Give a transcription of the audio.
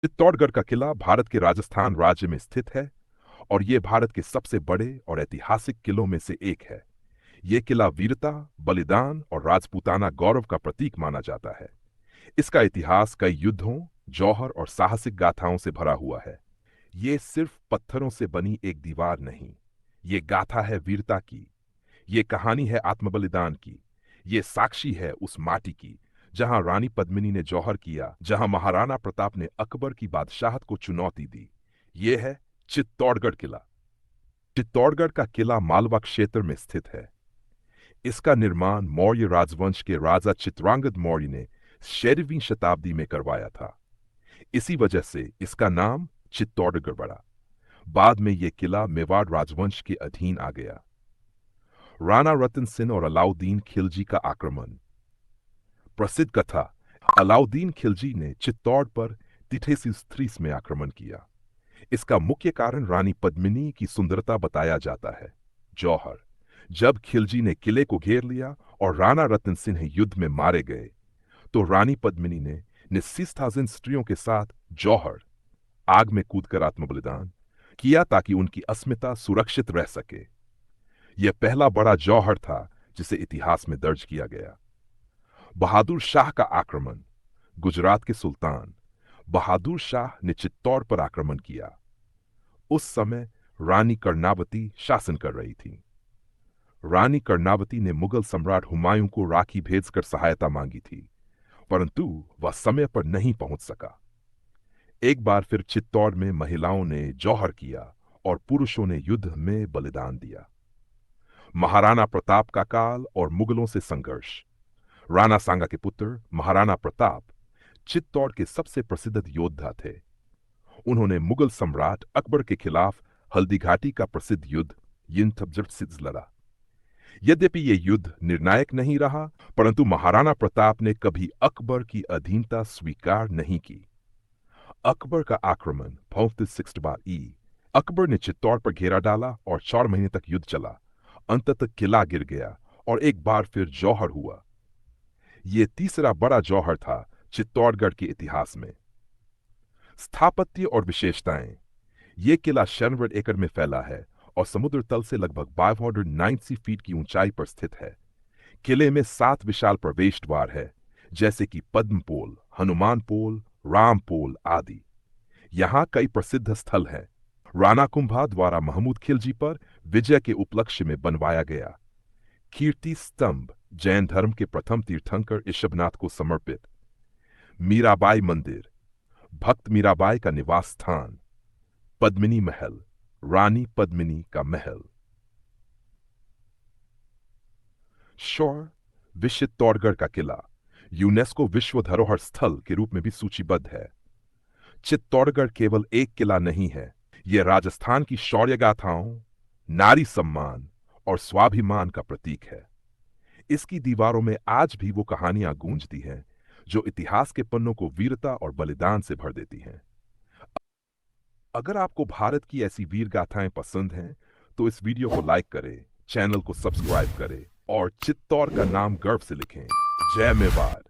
चित्तौड़गढ़ का किला भारत के राजस्थान राज्य में स्थित है और ये भारत के सबसे बड़े और ऐतिहासिक किलों में से एक है। ये किला वीरता, बलिदान और राजपूताना गौरव का प्रतीक माना जाता है। इसका इतिहास कई युद्धों, जौहर और साहसिक गाथाओं से भरा हुआ है। ये सिर्फ पत्थरों से बनी एक दीवार नहीं, ये गाथा है वीरता की। ये कहानी है आत्मबलिदान की। ये साक्षी है उस माटी की जहां रानी पद्मिनी ने जौहर किया, जहां महाराणा प्रताप ने अकबर की बादशाहत को चुनौती दी। ये है चित्तौड़गढ़ किला। चित्तौड़गढ़ का किला मालवा क्षेत्र में स्थित है। इसका निर्माण मौर्य राजवंश के राजा चित्रांगद मौर्य ने 6वीं शताब्दी में करवाया था। इसी वजह से इसका नाम चित्तौड़गढ़ पड़ा। बाद में यह किला मेवाड़ राजवंश के अधीन आ गया। राणा रतन सिंह और अलाउद्दीन खिलजी का आक्रमण। प्रसिद्ध कथा, अलाउद्दीन खिलजी ने चित्तौड़ पर 1333 में आक्रमण किया। इसका मुख्य कारण रानी पद्मिनी की सुंदरता बताया जाता है। जौहर, जब खिलजी ने किले को घेर लिया और राणा रतन सिंह युद्ध में मारे गए, तो रानी पद्मिनी ने 60,000 स्त्रियों के साथ जौहर आग में कूदकर आत्मबलिदान किया ताकि उनकी अस्मिता सुरक्षित रह सके। यह पहला बड़ा जौहर था जिसे इतिहास में दर्ज किया गया। बहादुर शाह का आक्रमण। गुजरात के सुल्तान बहादुर शाह ने चित्तौड़ पर आक्रमण किया। उस समय रानी कर्णावती शासन कर रही थी। रानी कर्णावती ने मुगल सम्राट हुमायूं को राखी भेजकर सहायता मांगी थी, परंतु वह समय पर नहीं पहुंच सका। एक बार फिर चित्तौड़ में महिलाओं ने जौहर किया और पुरुषों ने युद्ध में बलिदान दिया। महाराणा प्रताप का काल और मुगलों से संघर्ष। राणा सांगा के पुत्र महाराणा प्रताप चित्तौड़ के सबसे प्रसिद्ध योद्धा थे। उन्होंने मुगल सम्राट अकबर के खिलाफ हल्दी घाटी का प्रसिद्ध युद्ध यिंथबजट लड़ा। यद्यपि यह युद्ध निर्णायक नहीं रहा, परंतु महाराणा प्रताप ने कभी अकबर की अधीनता स्वीकार नहीं की। अकबर का आक्रमण 1462 अकबर ने चित्तौड़ पर घेरा डाला और 4 महीने तक युद्ध चला। अंततः किला गिर गया और एक बार फिर जौहर हुआ। यह तीसरा बड़ा जौहर था चित्तौड़गढ़ के इतिहास में। स्थापत्य और विशेषताएं। यह किला 96 एकड़ में फैला है और समुद्र तल से लगभग 590 फीट की ऊंचाई पर स्थित है। किले में 7 विशाल प्रवेश द्वार है, जैसे कि पद्म पोल, हनुमान पोल, राम पोल आदि। यहाँ कई प्रसिद्ध स्थल हैं। राणा कुंभा द्वारा महमूद खिलजी पर विजय के उपलक्ष्य में बनवाया गया कीर्ति स्तंभ, जैन धर्म के प्रथम तीर्थंकर ऋषभनाथ को समर्पित। मीराबाई मंदिर, भक्त मीराबाई का निवास स्थान। पद्मिनी महल, रानी पद्मिनी का महल। शौर चित्तौड़गढ़ का किला यूनेस्को विश्व धरोहर स्थल के रूप में भी सूचीबद्ध है। चित्तौड़गढ़ केवल एक किला नहीं है, यह राजस्थान की शौर्य गाथाओं, नारी सम्मान और स्वाभिमान का प्रतीक है। इसकी दीवारों में आज भी वो कहानियां गूंजती हैं जो इतिहास के पन्नों को वीरता और बलिदान से भर देती हैं। अगर आपको भारत की ऐसी वीर गाथाएं पसंद हैं, तो इस वीडियो को लाइक करें, चैनल को सब्सक्राइब करें और चित्तौड़ का नाम गर्व से लिखें। जय मेवाड़।